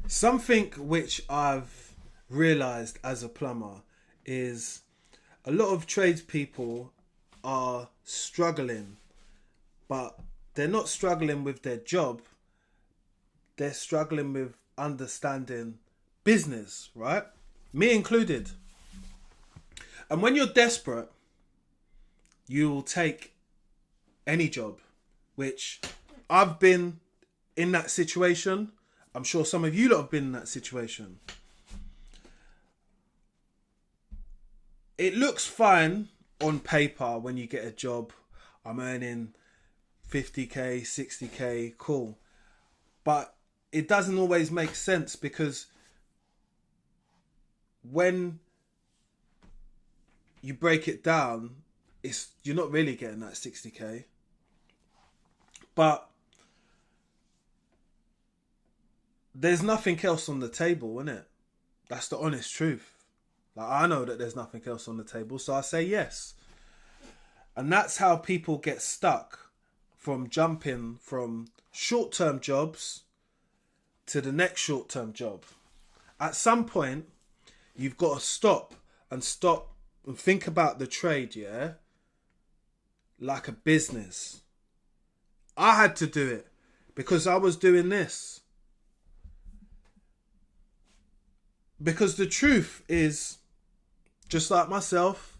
Something which I've realised as a plumber is a lot of tradespeople are struggling, but they're not struggling with their job. They're struggling with understanding business, right? Me included. And when you're desperate, you will take any job, which I've been in that situation. I'm sure some of you lot have been in that situation. It looks fine on paper when you get a job. I'm earning 50k, 60k, cool. But it doesn't always make sense, because when you break it down, you're not really getting that 60k. But there's nothing else on the table, innit? That's the honest truth. Like, I know that there's nothing else on the table, so I say yes. And that's how people get stuck from jumping from short-term jobs to the next short-term job. At some point, you've got to stop and think about the trade, yeah, like a business. I had to do it because I was doing this. Because the truth is, just like myself,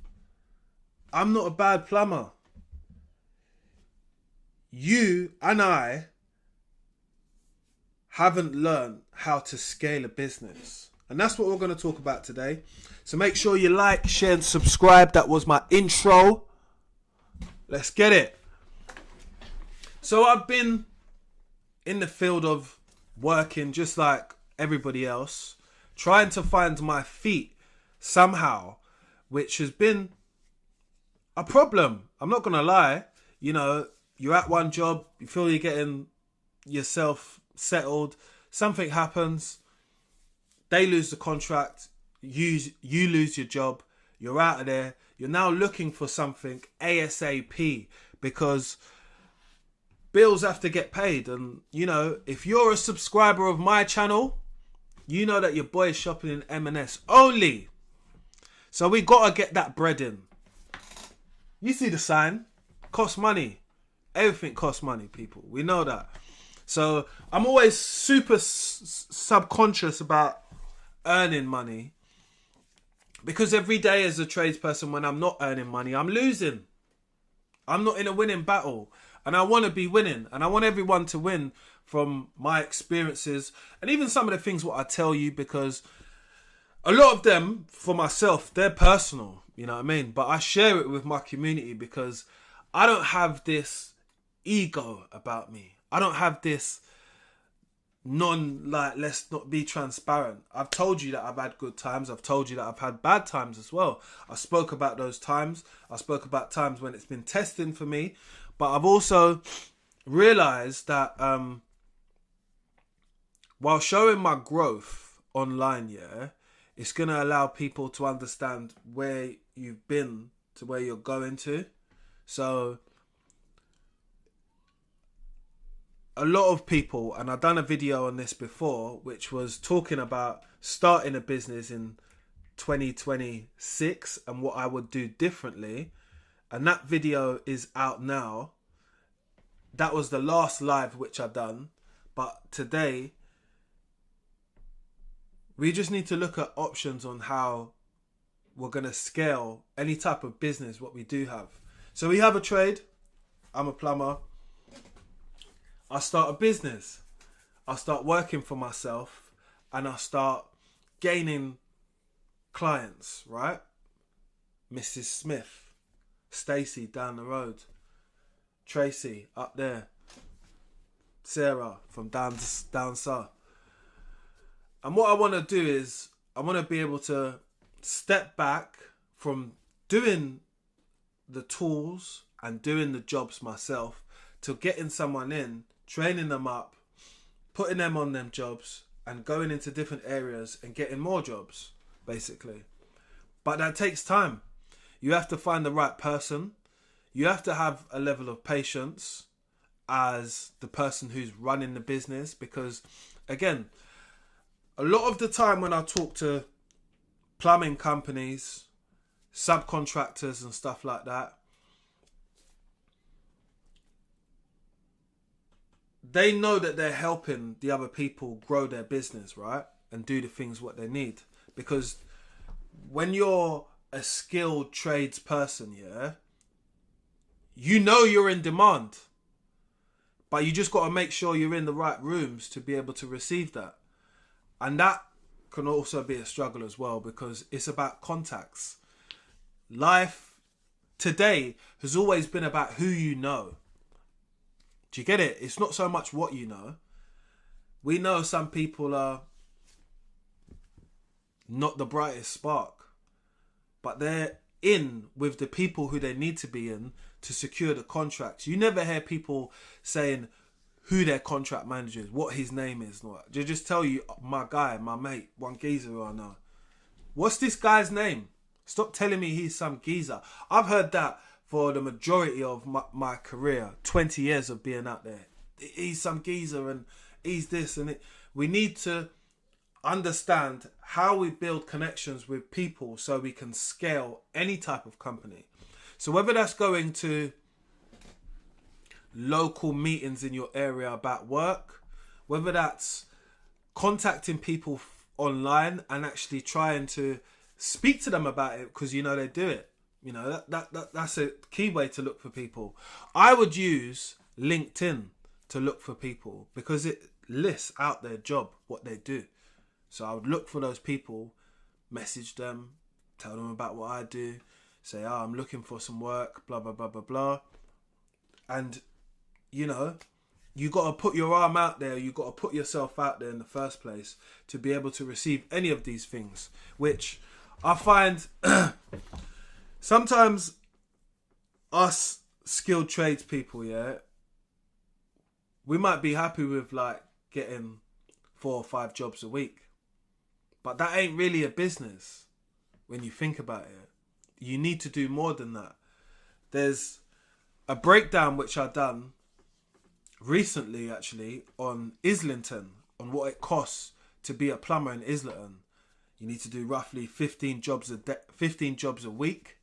I'm not a bad plumber. You and I haven't learned how to scale a business. And that's what we're going to talk about today. So make sure you like, share and subscribe. That was my intro. Let's get it. So I've been in the field of working just like everybody else, trying to find my feet somehow, which has been a problem. I'm not going to lie. You know, you're at one job, you feel you're getting yourself settled, something happens, they lose the contract, you lose your job, you're out of there, you're now looking for something ASAP because bills have to get paid. And, you know, if you're a subscriber of my channel, you know that your boy is shopping in M&S only. So we got to get that bread in. You see the sign. Costs money. Everything costs money, people. We know that. So I'm always super subconscious about earning money. Because every day as a tradesperson, when I'm not earning money, I'm losing. I'm not in a winning battle. And I want to be winning. And I want everyone to win from my experiences. And even some of the things what I tell you, because a lot of them, for myself, they're personal. You know what I mean? But I share it with my community because I don't have this ego about me. I don't have this let's not be transparent. I've told you that I've had good times. I've told you that I've had bad times as well. I spoke about those times. I spoke about times when it's been testing for me. But I've also realised that while showing my growth online, yeah, it's going to allow people to understand where you've been to where you're going to. So a lot of people, and I've done a video on this before, which was talking about starting a business in 2026 and what I would do differently. And that video is out now. That was the last live which I done. But today, we just need to look at options on how we're going to scale any type of business, what we do have. So we have a trade. I'm a plumber. I start a business. I start working for myself and I start gaining clients, right? Mrs. Smith, Stacy down the road, Tracy up there, Sarah from down south. And what I want to do is I want to be able to step back from doing the tools and doing the jobs myself to getting someone in, training them up, putting them on them jobs and going into different areas and getting more jobs, basically. But that takes time. You have to find the right person. You have to have a level of patience as the person who's running the business because, again, a lot of the time when I talk to plumbing companies, subcontractors and stuff like that, they know that they're helping the other people grow their business, right? And do the things what they need. Because when you're a skilled tradesperson, yeah, you know you're in demand. But you just got to make sure you're in the right rooms to be able to receive that. And that can also be a struggle as well, because it's about contacts. Life today has always been about who you know. Do you get it? It's not so much what you know. We know some people are not the brightest spark, but they're in with the people who they need to be in to secure the contracts. You never hear people saying who their contract manager is, what his name is. They just tell you, my guy, my mate, one geezer who I know. What's this guy's name? Stop telling me he's some geezer. I've heard that for the majority of my career, 20 years of being out there. He's some geezer and he's this and it. We need to understand how we build connections with people so we can scale any type of company. So whether that's going to local meetings in your area about work, whether that's contacting people online and actually trying to speak to them about it because you know they do it. You know, that's a key way to look for people. I would use LinkedIn to look for people because it lists out their job, what they do. So I would look for those people, message them, tell them about what I do, say, oh, I'm looking for some work, blah, blah, blah, blah, blah. And, you know, you got to put your arm out there. You got to put yourself out there in the first place to be able to receive any of these things, which I find sometimes us skilled tradespeople, yeah, we might be happy with like getting 4 or 5 jobs a week. But that ain't really a business when you think about it. You need to do more than that. There's a breakdown which I've done recently actually on Islington, on what it costs to be a plumber in Islington. You need to do roughly 15 jobs a week.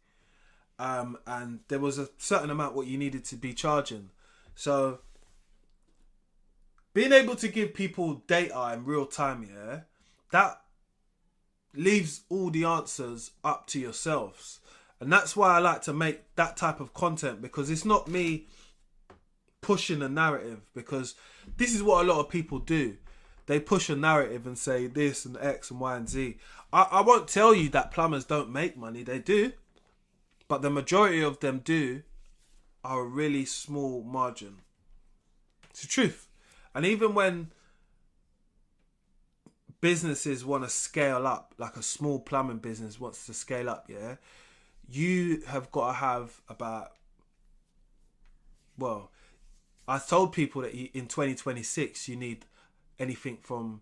And there was a certain amount what you needed to be charging. So being able to give people data in real time, yeah, that leaves all the answers up to yourselves. And that's why I like to make that type of content, because it's not me pushing a narrative, because this is what a lot of people do. They push a narrative and say this and X and Y and Z. I won't tell you that plumbers don't make money. They do. But the majority of them do are a really small margin. It's the truth. And even when businesses want to scale up, like a small plumbing business wants to scale up, yeah, you have got to have about, well, I told people that in 2026 you need anything from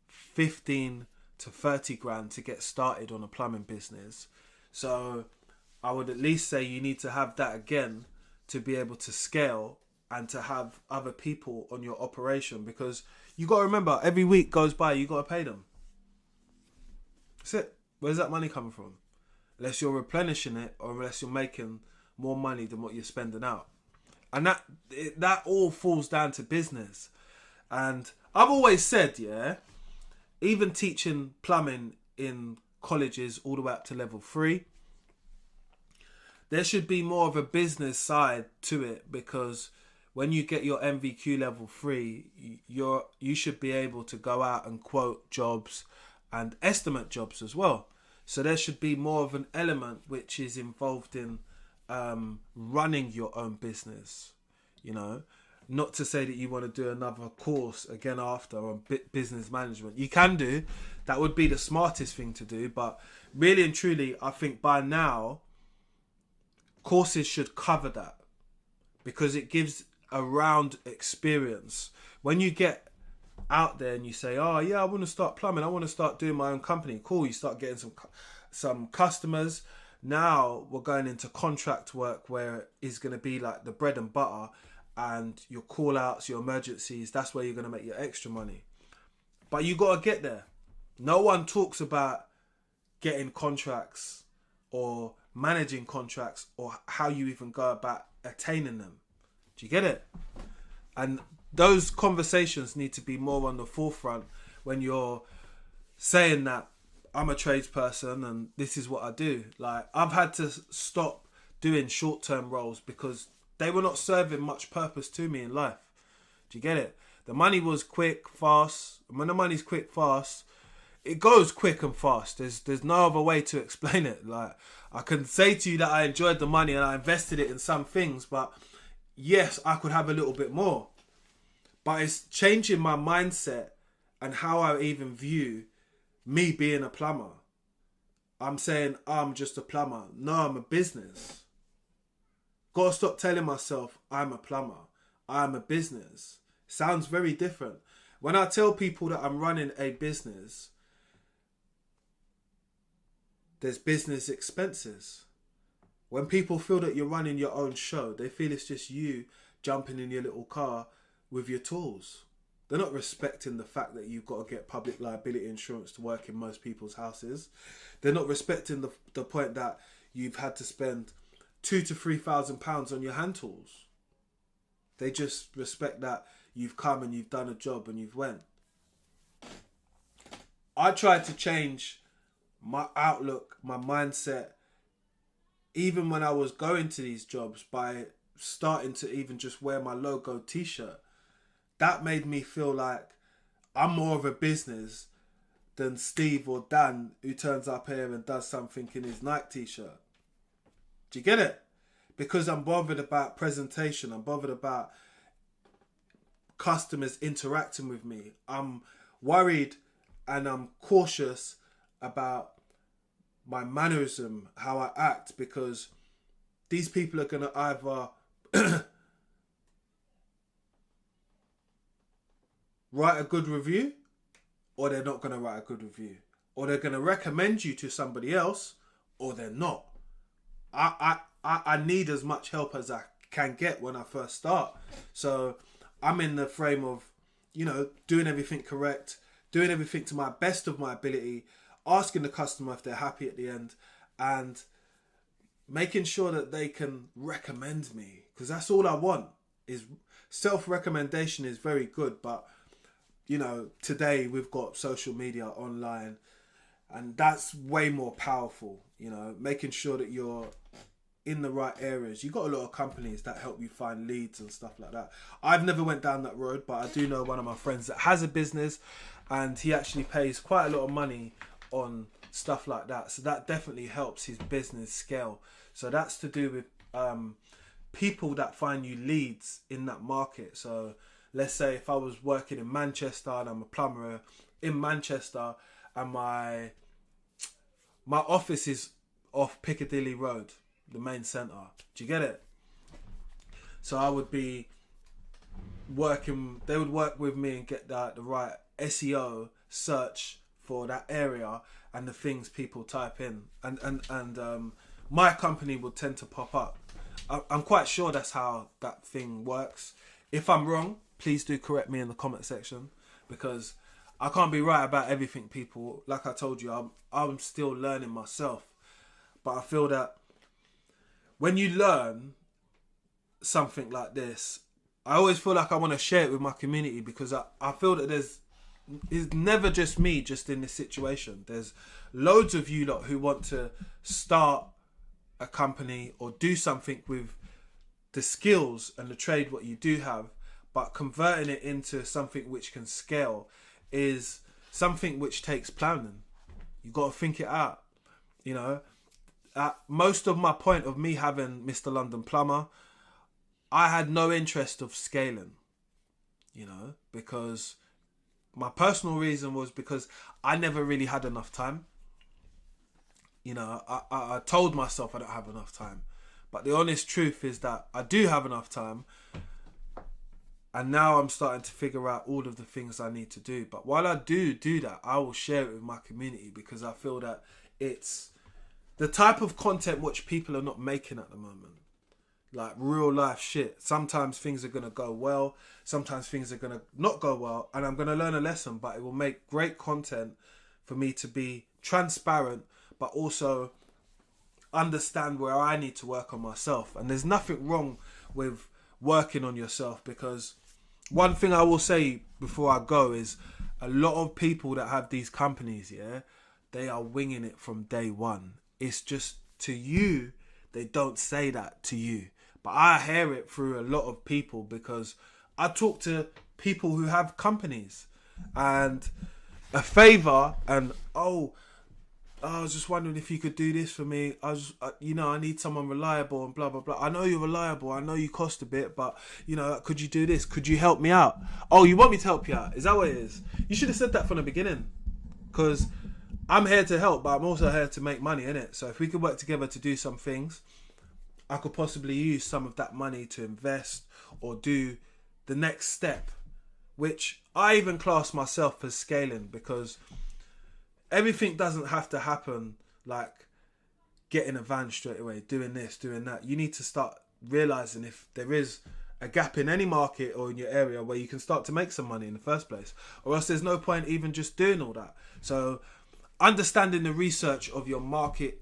15 to 30 grand to get started on a plumbing business. So I would at least say you need to have that again to be able to scale and to have other people on your operation, because you got to remember, every week goes by, you got to pay them. That's it. Where's that money coming from? Unless you're replenishing it, or unless you're making more money than what you're spending out. And that all falls down to business. And I've always said, yeah, even teaching plumbing in colleges all the way up to level 3, there should be more of a business side to it, because when you get your MVQ level 3, you should be able to go out and quote jobs and estimate jobs as well. So there should be more of an element which is involved in running your own business, you know. Not to say that you want to do another course again after on business management. You can do. That would be the smartest thing to do. But really and truly, I think by now, courses should cover that, because it gives a round experience. When you get out there and you say, oh yeah, I want to start plumbing, I want to start doing my own company, cool, you start getting some customers. Now we're going into contract work, where it's going to be like the bread and butter, and your call outs, your emergencies, that's where you're going to make your extra money. But you got to get there. No one talks about getting contracts or managing contracts or how you even go about attaining them. Do you get it? And those conversations need to be more on the forefront when you're saying that I'm a tradesperson and this is what I do. Like, I've had to stop doing short-term roles because they were not serving much purpose to me in life. Do you get it? The money was quick, fast. And when the money's quick, fast, it goes quick and fast. There's no other way to explain it. Like, I can say to you that I enjoyed the money and I invested it in some things, but yes, I could have a little bit more. But it's changing my mindset and how I even view me being a plumber. I'm saying I'm just a plumber. No, I'm a business. Gotta stop telling myself I'm a plumber. I'm a business. Sounds very different. When I tell people that I'm running a business, there's business expenses. When people feel that you're running your own show, they feel it's just you jumping in your little car with your tools. They're not respecting the fact that you've got to get public liability insurance to work in most people's houses. They're not respecting the point that you've had to spend £2,000 to £3,000 on your hand tools. They just respect that you've come and you've done a job and you've went. I tried to change my outlook, my mindset, even when I was going to these jobs, by starting to even just wear my logo t-shirt. That made me feel like I'm more of a business than Steve or Dan, who turns up here and does something in his Nike t-shirt. Do you get it? Because I'm bothered about presentation. I'm bothered about customers interacting with me. I'm worried and I'm cautious about my mannerism, how I act, because these people are going to either write a good review, or they're not going to write a good review, or they're going to recommend you to somebody else, or they're not. I need as much help as I can get when I first start. So I'm in the frame of, doing everything correct, doing everything to my best of my ability, asking the customer if they're happy at the end, and making sure that they can recommend me, because that's all I want. Is self-recommendation is very good, but today we've got social media, online, and that's way more powerful. Making sure that you're in the right areas. You've got a lot of companies that help you find leads and stuff like that. I've never went down that road, but I do know one of my friends that has a business, and he actually pays quite a lot of money on stuff like that. So that definitely helps his business scale. So that's to do with people that find you leads in that market. So let's say if I was working in Manchester and I'm a plumber in Manchester, and my office is off Piccadilly Road, the main centre. Do you get it? So I would be working, they would work with me and get the right SEO search for that area and the things people type in. And my company would tend to pop up. I'm quite sure that's how that thing works. If I'm wrong, please do correct me in the comment section, because I can't be right about everything, people. Like I told you, I'm still learning myself. But I feel that when you learn something like this, I always feel like I want to share it with my community, because I feel that it's never just me just in this situation. There's loads of you lot who want to start a company or do something with the skills and the trade what you do have, but converting it into something which can scale is something which takes planning. You got to think it out. Most of my point of me having Mr. London Plumber, I had no interest of scaling, because my personal reason was because I never really had enough time. I told myself I don't have enough time, but the honest truth is that I do have enough time, and now I'm starting to figure out all of the things I need to do. But while I do that, I will share it with my community, because I feel that it's the type of content which people are not making at the moment. Like real life shit. Sometimes things are going to go well. Sometimes things are going to not go well. And I'm going to learn a lesson, but it will make great content for me to be transparent, but also understand where I need to work on myself. And there's nothing wrong with working on yourself, because one thing I will say before I go is a lot of people that have these companies, yeah, they are winging it from day one. It's just, to you, they don't say that to you. But I hear it through a lot of people, because I talk to people who have companies, and a favour, and I was just wondering if you could do this for me. I need someone reliable and blah, blah, blah. I know you're reliable. I know you cost a bit, but, could you do this? Could you help me out? Oh, you want me to help you out? Is that what it is? You should have said that from the beginning, because I'm here to help, but I'm also here to make money, innit? So if we could work together to do some things, I could possibly use some of that money to invest or do the next step, which I even class myself as scaling, because everything doesn't have to happen like getting a van straight away, doing this, doing that. You need to start realizing if there is a gap in any market or in your area where you can start to make some money in the first place, or else there's no point even just doing all that. So understanding the research of your market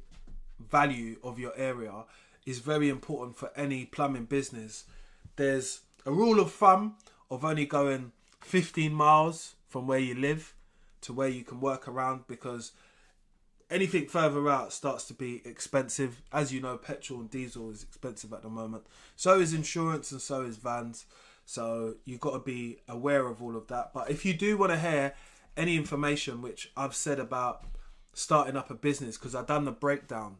value of your area is very important for any plumbing business. There's a rule of thumb of only going 15 miles from where you live to where you can work around, because anything further out starts to be expensive. As you know, petrol and diesel is expensive at the moment. So is insurance, and so is vans. So you've got to be aware of all of that. But if you do want to hear any information which I've said about starting up a business, because I've done the breakdown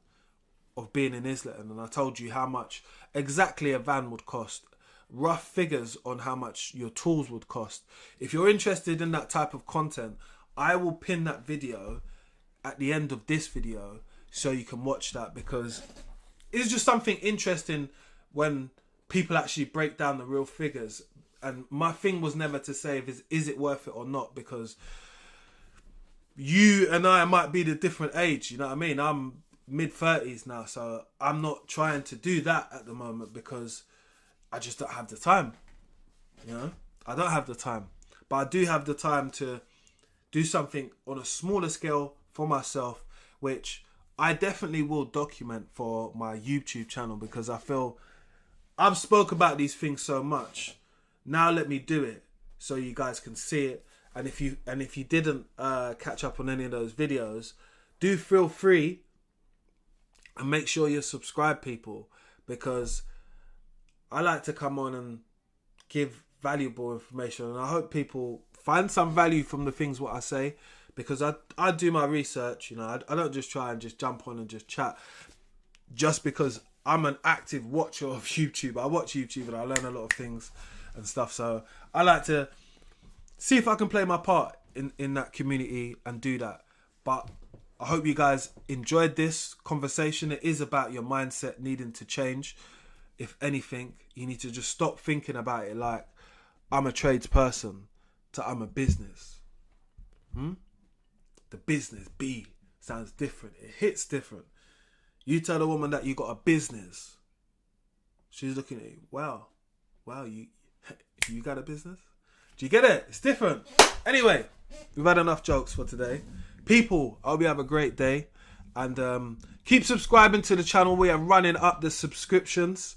of being in Islington, and I told you how much exactly a van would cost, rough figures on how much your tools would cost. If you're interested in that type of content, I will pin that video at the end of this video so you can watch that, because it's just something interesting when people actually break down the real figures. And my thing was never to say is it worth it or not, because you and I might be the different age, you know what I mean? I'm mid-30s now, so I'm not trying to do that at the moment because I just don't have the time. I don't have the time, but I do have the time to do something on a smaller scale for myself, which I definitely will document for my YouTube channel, because I feel I've spoke about these things so much. Now let me do it so you guys can see it. And if you didn't catch up on any of those videos, do feel free and make sure you subscribe, people, because I like to come on and give valuable information, and I hope people find some value from the things what I say, because I do my research. I don't just try and just jump on and just chat just because I'm an active watcher of YouTube. I watch YouTube and I learn a lot of things and stuff, so I like to see if I can play my part in that community and do that. But I hope you guys enjoyed this conversation. It is about your mindset needing to change. If anything, you need to just stop thinking about it like I'm a tradesperson to I'm a business. The business B sounds different. It hits different. You tell a woman that you got a business, she's looking at you. Wow, you got a business? Do you get it? It's different. Anyway, we've had enough jokes for today. People, I hope you have a great day. And keep subscribing to the channel. We are running up the subscriptions.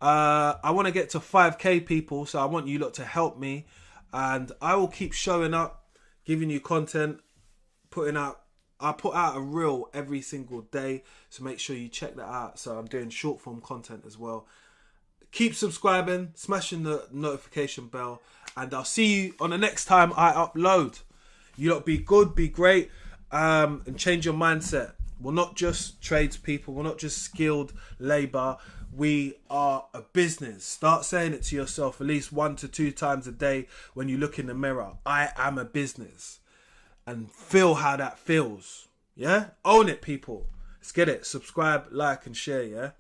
I want to get to 5k people, so I want you lot to help me. And I will keep showing up, giving you content, I put out a reel every single day, so make sure you check that out. So I'm doing short form content as well. Keep subscribing, smashing the notification bell, and I'll see you on the next time I upload. You lot be good, be great, and change your mindset. We're not just tradespeople, we're not just skilled labour. We are a business. Start saying it to yourself at least 1 to 2 times a day when you look in the mirror. I am a business. And feel how that feels. Yeah? Own it, people. Let's get it. Subscribe, like, and share, yeah?